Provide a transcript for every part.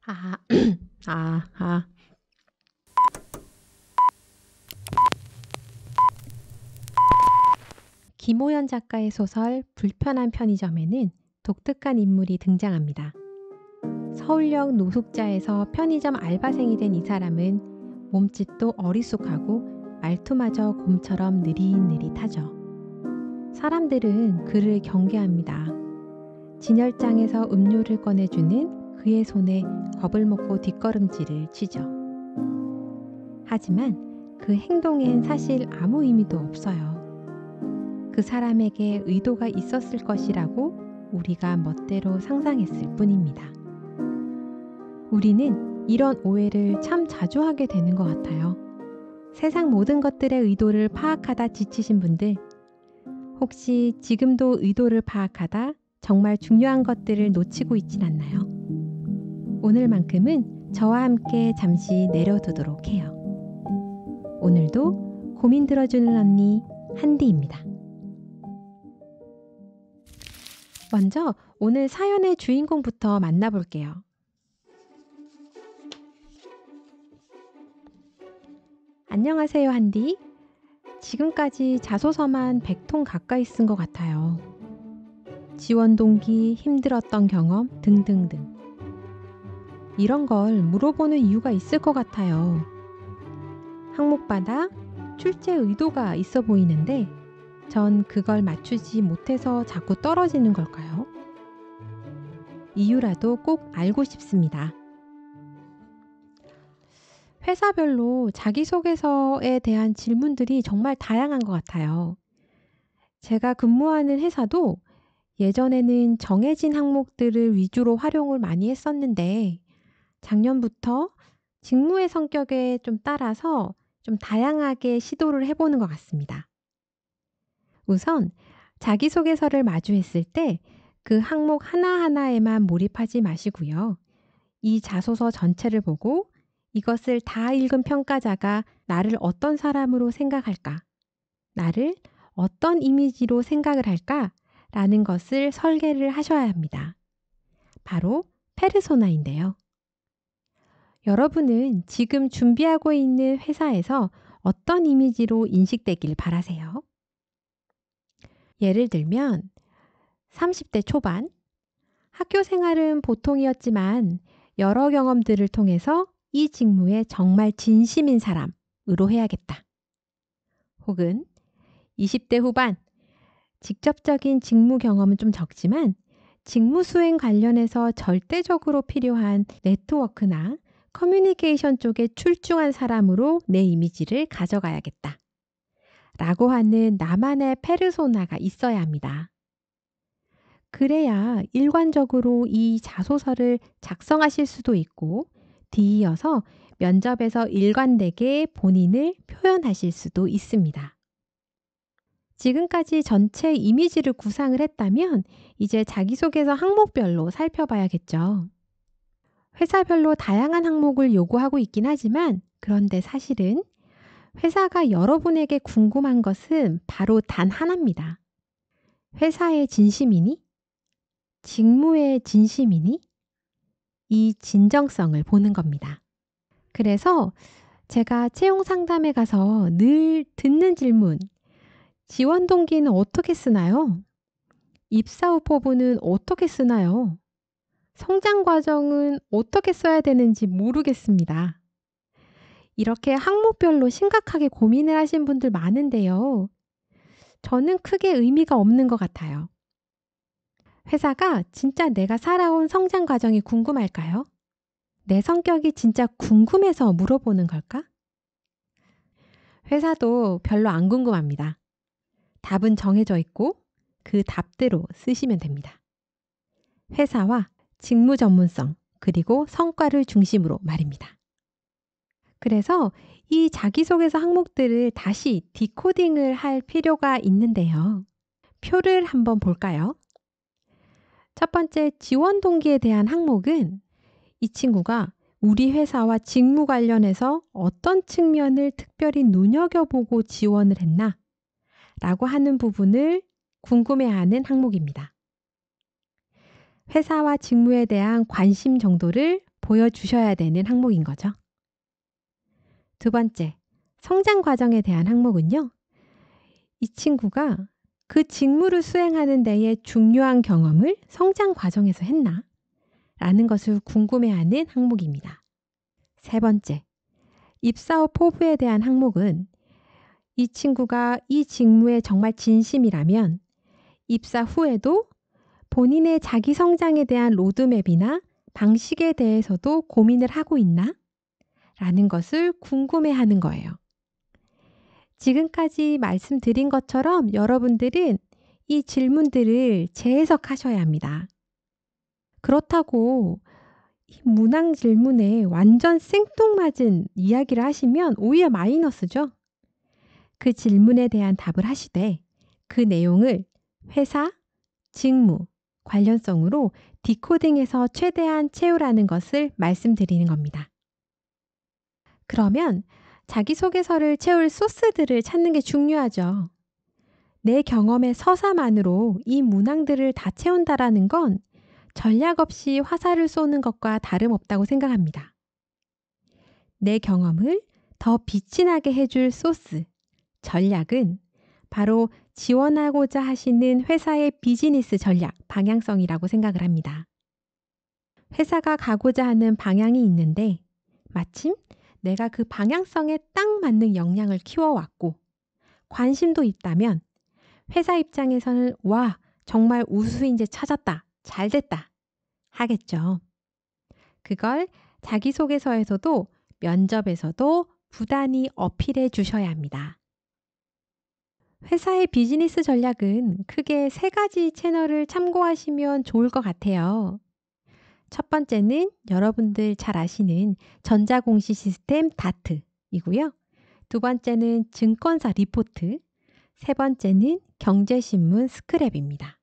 아, 아, 아. 김호연 작가의 소설 불편한 편의점에는 독특한 인물이 등장합니다. 서울역 노숙자에서 편의점 알바생이 된 이 사람은 몸짓도 어리숙하고 말투마저 곰처럼 느릿느릿하죠. 사람들은 그를 경계합니다. 진열장에서 음료를 꺼내주는 그의 손에 겁을 먹고 뒷걸음질을 치죠. 하지만 그 행동엔 사실 아무 의미도 없어요. 그 사람에게 의도가 있었을 것이라고 우리가 멋대로 상상했을 뿐입니다. 우리는 이런 오해를 참 자주 하게 되는 것 같아요. 세상 모든 것들의 의도를 파악하다 지치신 분들, 혹시 지금도 의도를 파악하다 정말 중요한 것들을 놓치고 있진 않나요? 오늘만큼은 저와 함께 잠시 내려두도록 해요. 오늘도 고민 들어주는 언니 한디입니다. 먼저 오늘 사연의 주인공부터 만나볼게요. 안녕하세요, 한디. 지금까지 자소서만 100통 가까이 쓴 것 같아요. 지원 동기, 힘들었던 경험 등등등. 이런 걸 물어보는 이유가 있을 것 같아요. 항목마다 출제 의도가 있어 보이는데 전 그걸 맞추지 못해서 자꾸 떨어지는 걸까요? 이유라도 꼭 알고 싶습니다. 회사별로 자기소개서에 대한 질문들이 정말 다양한 것 같아요. 제가 근무하는 회사도 예전에는 정해진 항목들을 위주로 활용을 많이 했었는데 작년부터 직무의 성격에 좀 따라서 좀 다양하게 시도를 해보는 것 같습니다. 우선 자기소개서를 마주했을 때 그 항목 하나하나에만 몰입하지 마시고요. 이 자소서 전체를 보고 이것을 다 읽은 평가자가 나를 어떤 사람으로 생각할까? 나를 어떤 이미지로 생각을 할까? 라는 것을 설계를 하셔야 합니다. 바로 페르소나인데요. 여러분은 지금 준비하고 있는 회사에서 어떤 이미지로 인식되길 바라세요? 예를 들면 30대 초반, 학교 생활은 보통이었지만 여러 경험들을 통해서 이 직무에 정말 진심인 사람으로 해야겠다. 혹은 20대 후반, 직접적인 직무 경험은 좀 적지만 직무 수행 관련해서 절대적으로 필요한 네트워크나 커뮤니케이션 쪽에 출중한 사람으로 내 이미지를 가져가야겠다. 라고 하는 나만의 페르소나가 있어야 합니다. 그래야 일관적으로 이 자소서를 작성하실 수도 있고 뒤이어서 면접에서 일관되게 본인을 표현하실 수도 있습니다. 지금까지 전체 이미지를 구상을 했다면 이제 자기소개서 항목별로 살펴봐야겠죠. 회사별로 다양한 항목을 요구하고 있긴 하지만 그런데 사실은 회사가 여러분에게 궁금한 것은 바로 단 하나입니다. 회사의 진심이니? 직무의 진심이니? 이 진정성을 보는 겁니다. 그래서 제가 채용 상담에 가서 늘 듣는 질문, 지원 동기는 어떻게 쓰나요? 입사 후 포부는 어떻게 쓰나요? 성장 과정은 어떻게 써야 되는지 모르겠습니다. 이렇게 항목별로 심각하게 고민을 하신 분들 많은데요. 저는 크게 의미가 없는 것 같아요. 회사가 진짜 내가 살아온 성장 과정이 궁금할까요? 내 성격이 진짜 궁금해서 물어보는 걸까? 회사도 별로 안 궁금합니다. 답은 정해져 있고 그 답대로 쓰시면 됩니다. 회사와 직무 전문성 그리고 성과를 중심으로 말입니다. 그래서 이 자기소개서 항목들을 다시 디코딩을 할 필요가 있는데요. 표를 한번 볼까요? 첫 번째 지원 동기에 대한 항목은 이 친구가 우리 회사와 직무 관련해서 어떤 측면을 특별히 눈여겨보고 지원을 했나? 라고 하는 부분을 궁금해하는 항목입니다. 회사와 직무에 대한 관심 정도를 보여주셔야 되는 항목인 거죠. 두 번째, 성장 과정에 대한 항목은요. 이 친구가 그 직무를 수행하는 데에 중요한 경험을 성장 과정에서 했나? 라는 것을 궁금해하는 항목입니다. 세 번째, 입사 후 포부에 대한 항목은 이 친구가 이 직무에 정말 진심이라면 입사 후에도 본인의 자기 성장에 대한 로드맵이나 방식에 대해서도 고민을 하고 있나? 라는 것을 궁금해하는 거예요. 지금까지 말씀드린 것처럼 여러분들은 이 질문들을 재해석하셔야 합니다. 그렇다고 이 문항 질문에 완전 생뚱맞은 이야기를 하시면 오히려 마이너스죠. 그 질문에 대한 답을 하시되 그 내용을 회사, 직무, 관련성으로 디코딩해서 최대한 채우라는 것을 말씀드리는 겁니다. 그러면 자기소개서를 채울 소스들을 찾는 게 중요하죠. 내 경험의 서사만으로 이 문항들을 다 채운다라는 건 전략 없이 화살을 쏘는 것과 다름없다고 생각합니다. 내 경험을 더 빛이 나게 해줄 소스, 전략은 바로 지원하고자 하시는 회사의 비즈니스 전략, 방향성이라고 생각을 합니다. 회사가 가고자 하는 방향이 있는데 마침 내가 그 방향성에 딱 맞는 역량을 키워왔고 관심도 있다면 회사 입장에서는 와, 정말 우수인재 찾았다, 잘됐다 하겠죠. 그걸 자기소개서에서도 면접에서도 부단히 어필해 주셔야 합니다. 회사의 비즈니스 전략은 크게 세 가지 채널을 참고하시면 좋을 것 같아요. 첫 번째는 여러분들 잘 아시는 전자공시 시스템 다트이고요. 두 번째는 증권사 리포트, 세 번째는 경제신문 스크랩입니다.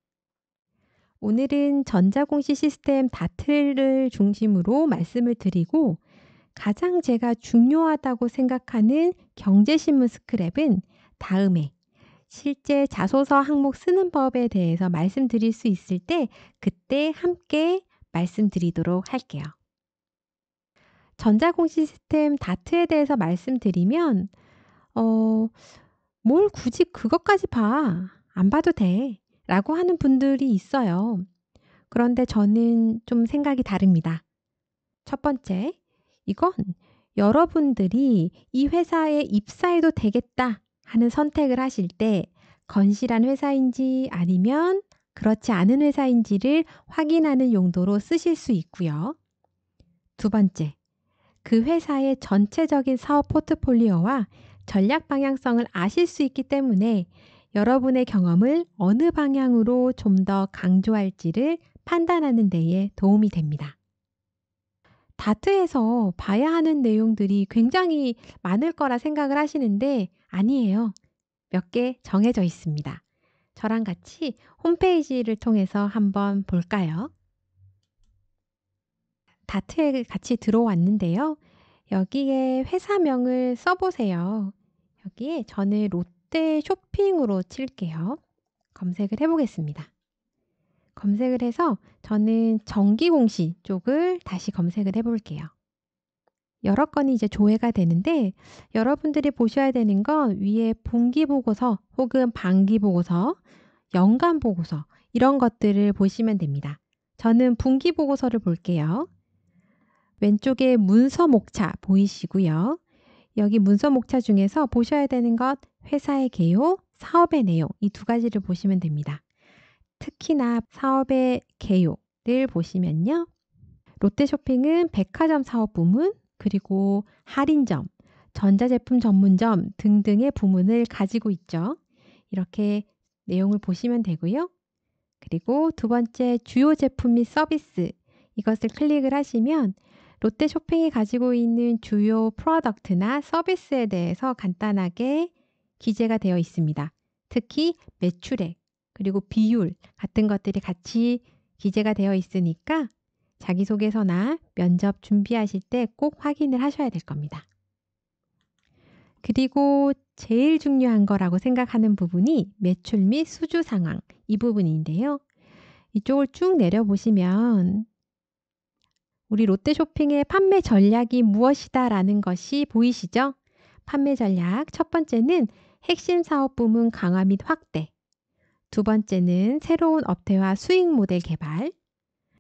오늘은 전자공시 시스템 다트를 중심으로 말씀을 드리고 가장 제가 중요하다고 생각하는 경제신문 스크랩은 다음에 실제 자소서 항목 쓰는 법에 대해서 말씀드릴 수 있을 때 그때 함께 말씀드리도록 할게요. 전자공시 시스템 다트에 대해서 말씀드리면 뭘 굳이 그것까지 봐. 안 봐도 돼. 라고 하는 분들이 있어요. 그런데 저는 좀 생각이 다릅니다. 첫 번째, 이건 여러분들이 이 회사에 입사해도 되겠다 하는 선택을 하실 때 건실한 회사인지 아니면 그렇지 않은 회사인지를 확인하는 용도로 쓰실 수 있고요. 두 번째, 그 회사의 전체적인 사업 포트폴리오와 전략 방향성을 아실 수 있기 때문에 여러분의 경험을 어느 방향으로 좀 더 강조할지를 판단하는 데에 도움이 됩니다. 다트에서 봐야 하는 내용들이 굉장히 많을 거라 생각을 하시는데 아니에요. 몇 개 정해져 있습니다. 저랑 같이 홈페이지를 통해서 한번 볼까요? 다트에 같이 들어왔는데요. 여기에 회사명을 써보세요. 여기에 저는 롯데 쇼핑으로 칠게요. 검색을 해보겠습니다. 검색을 해서 저는 정기공시 쪽을 다시 검색을 해볼게요. 여러 건이 이제 조회가 되는데 여러분들이 보셔야 되는 건 위에 분기보고서 혹은 반기보고서, 연간보고서 이런 것들을 보시면 됩니다. 저는 분기보고서를 볼게요. 왼쪽에 문서 목차 보이시고요. 여기 문서 목차 중에서 보셔야 되는 것 회사의 개요, 사업의 내용 이 두 가지를 보시면 됩니다. 특히나 사업의 개요를 보시면요. 롯데쇼핑은 백화점 사업 부문 그리고 할인점, 전자제품 전문점 등등의 부문을 가지고 있죠. 이렇게 내용을 보시면 되고요. 그리고 두 번째 주요 제품 및 서비스 이것을 클릭을 하시면 롯데쇼핑이 가지고 있는 주요 프로덕트나 서비스에 대해서 간단하게 기재가 되어 있습니다. 특히 매출액 그리고 비율 같은 것들이 같이 기재가 되어 있으니까 자기소개서나 면접 준비하실 때 꼭 확인을 하셔야 될 겁니다. 그리고 제일 중요한 거라고 생각하는 부분이 매출 및 수주 상황 이 부분인데요. 이쪽을 쭉 내려보시면 우리 롯데쇼핑의 판매 전략이 무엇이다라는 것이 보이시죠? 판매 전략 첫 번째는 핵심 사업 부문 강화 및 확대. 두 번째는 새로운 업태와 수익 모델 개발.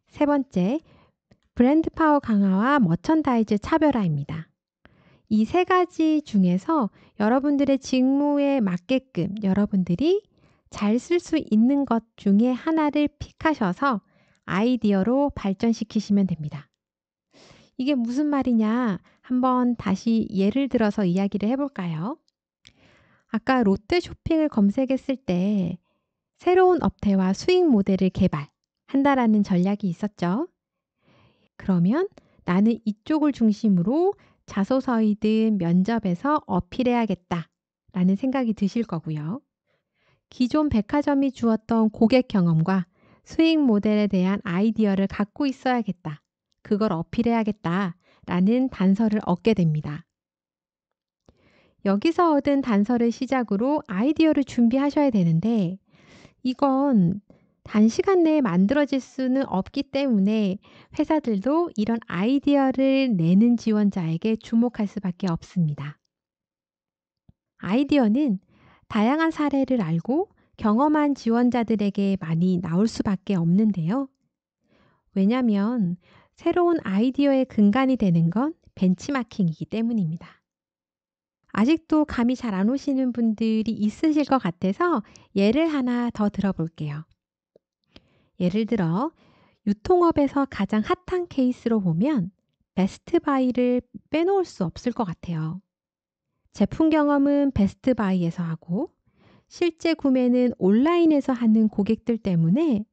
세 번째, 브랜드 파워 강화와 머천다이즈 차별화입니다. 이 세 가지 중에서 여러분들의 직무에 맞게끔 여러분들이 잘 쓸 수 있는 것 중에 하나를 픽하셔서 아이디어로 발전시키시면 됩니다. 이게 무슨 말이냐? 한번 다시 예를 들어서 이야기를 해볼까요? 아까 롯데쇼핑을 검색했을 때 새로운 업태와 수익 모델을 개발한다라는 전략이 있었죠. 그러면 나는 이쪽을 중심으로 자소서이든 면접에서 어필해야겠다라는 생각이 드실 거고요. 기존 백화점이 주었던 고객 경험과 수익 모델에 대한 아이디어를 갖고 있어야겠다. 그걸 어필해야겠다라는 단서를 얻게 됩니다. 여기서 얻은 단서를 시작으로 아이디어를 준비하셔야 되는데 이건 단시간 내에 만들어질 수는 없기 때문에 회사들도 이런 아이디어를 내는 지원자에게 주목할 수밖에 없습니다. 아이디어는 다양한 사례를 알고 경험한 지원자들에게 많이 나올 수밖에 없는데요. 왜냐하면 새로운 아이디어의 근간이 되는 건 벤치마킹이기 때문입니다. 아직도 감이 잘 안 오시는 분들이 있으실 것 같아서 예를 하나 더 들어볼게요. 예를 들어 유통업에서 가장 핫한 케이스로 보면 베스트바이를 빼놓을 수 없을 것 같아요. 제품 경험은 베스트바이에서 하고 실제 구매는 온라인에서 하는 고객들 때문에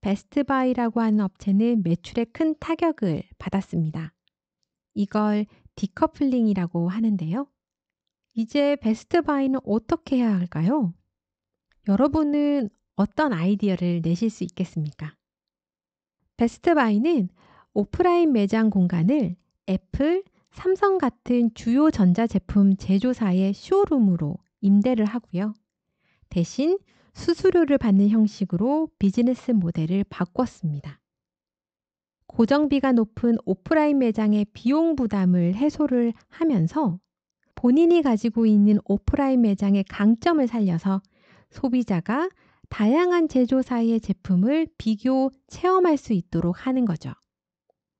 베스트바이라고 하는 업체는 매출에 큰 타격을 받았습니다. 이걸 디커플링이라고 하는데요. 이제 베스트바이는 어떻게 해야 할까요? 여러분은 어떤 아이디어를 내실 수 있겠습니까? 베스트바이는 오프라인 매장 공간을 애플, 삼성 같은 주요 전자제품 제조사의 쇼룸으로 임대를 하고요. 대신 수수료를 받는 형식으로 비즈니스 모델을 바꿨습니다. 고정비가 높은 오프라인 매장의 비용 부담을 해소를 하면서 본인이 가지고 있는 오프라인 매장의 강점을 살려서 소비자가 다양한 제조사의 제품을 비교 체험할 수 있도록 하는 거죠.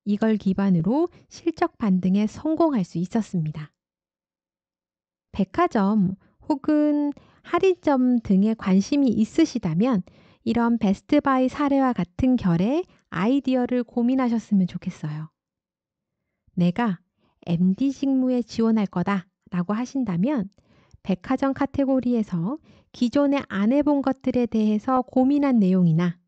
이걸 기반으로 실적 반등에 성공할 수 있었습니다. 백화점 혹은 할인점 등에 관심이 있으시다면 이런 베스트바이 사례와 같은 결의 아이디어를 고민하셨으면 좋겠어요. 내가 MD 직무에 지원할 거다 라고 하신다면 백화점 카테고리에서 기존에 안 해본 것들에 대해서 고민한 내용이나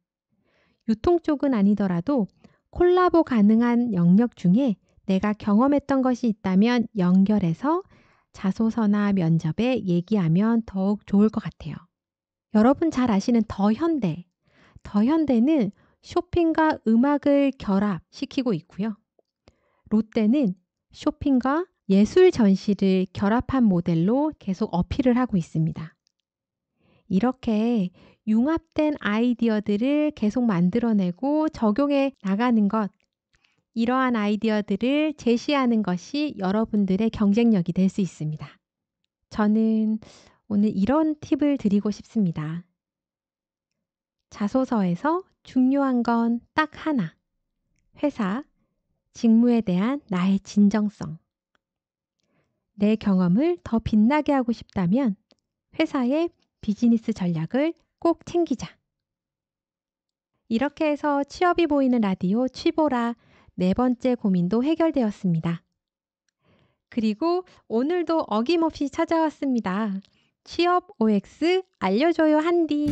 유통 쪽은 아니더라도 콜라보 가능한 영역 중에 내가 경험했던 것이 있다면 연결해서 자소서나 면접에 얘기하면 더욱 좋을 것 같아요. 여러분 잘 아시는 더현대. 더현대는 쇼핑과 음악을 결합시키고 있고요. 롯데는 쇼핑과 예술 전시를 결합한 모델로 계속 어필을 하고 있습니다. 이렇게 융합된 아이디어들을 계속 만들어내고 적용해 나가는 것, 이러한 아이디어들을 제시하는 것이 여러분들의 경쟁력이 될 수 있습니다. 저는 오늘 이런 팁을 드리고 싶습니다. 자소서에서 중요한 건 딱 하나. 회사, 직무에 대한 나의 진정성. 내 경험을 더 빛나게 하고 싶다면 회사의 비즈니스 전략을 꼭 챙기자. 이렇게 해서 취업이 보이는 라디오 취보라 네 번째 고민도 해결되었습니다. 그리고 오늘도 어김없이 찾아왔습니다. 취업 OX 알려줘요 한디.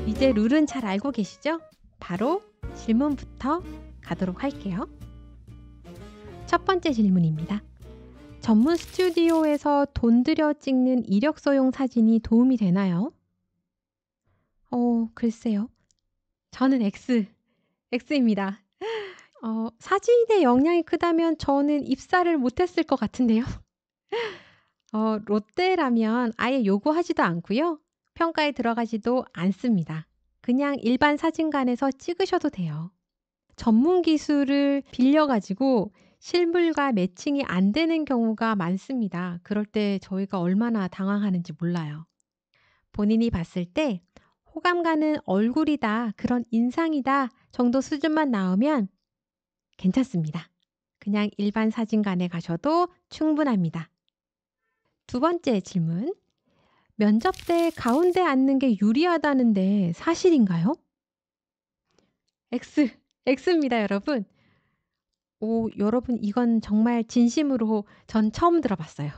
이제 룰은 잘 알고 계시죠? 바로 질문부터 가도록 할게요. 첫 번째 질문입니다. 전문 스튜디오에서 돈 들여 찍는 이력서용 사진이 도움이 되나요? 글쎄요. 저는 X입니다. 사진의 영향이 크다면 저는 입사를 못했을 것 같은데요. 롯데라면 아예 요구하지도 않고요. 평가에 들어가지도 않습니다. 그냥 일반 사진관에서 찍으셔도 돼요. 전문 기술을 빌려가지고 실물과 매칭이 안 되는 경우가 많습니다. 그럴 때 저희가 얼마나 당황하는지 몰라요. 본인이 봤을 때 호감 가는 얼굴이다, 그런 인상이다 정도 수준만 나오면 괜찮습니다. 그냥 일반 사진관에 가셔도 충분합니다. 두 번째 질문. 면접 때 가운데 앉는 게 유리하다는데 사실인가요? X입니다, 여러분. 여러분 이건 정말 진심으로 전 처음 들어봤어요.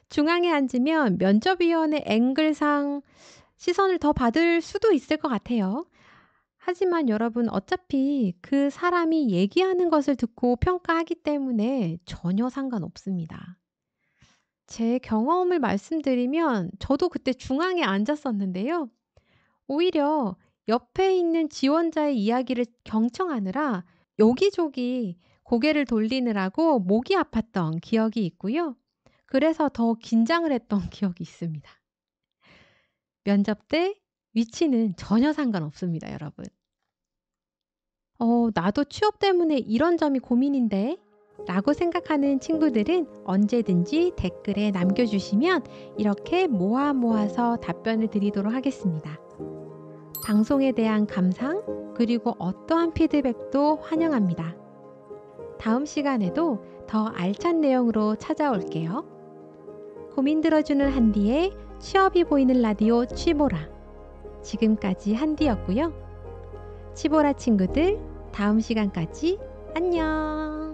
중앙에 앉으면 면접위원의 앵글상 시선을 더 받을 수도 있을 것 같아요. 하지만 여러분 어차피 그 사람이 얘기하는 것을 듣고 평가하기 때문에 전혀 상관없습니다. 제 경험을 말씀드리면 저도 그때 중앙에 앉았었는데요. 오히려 옆에 있는 지원자의 이야기를 경청하느라 여기저기 고개를 돌리느라고 목이 아팠던 기억이 있고요. 그래서 더 긴장을 했던 기억이 있습니다. 면접 때 위치는 전혀 상관없습니다, 여러분. 나도 취업 때문에 이런 점이 고민인데 라고 생각하는 친구들은 언제든지 댓글에 남겨주시면 이렇게 모아서 답변을 드리도록 하겠습니다. 방송에 대한 감상 그리고 어떠한 피드백도 환영합니다. 다음 시간에도 더 알찬 내용으로 찾아올게요. 고민 들어주는 한디의 취업이 보이는 라디오 취보라. 지금까지 한디였고요. 취보라 친구들, 다음 시간까지 안녕.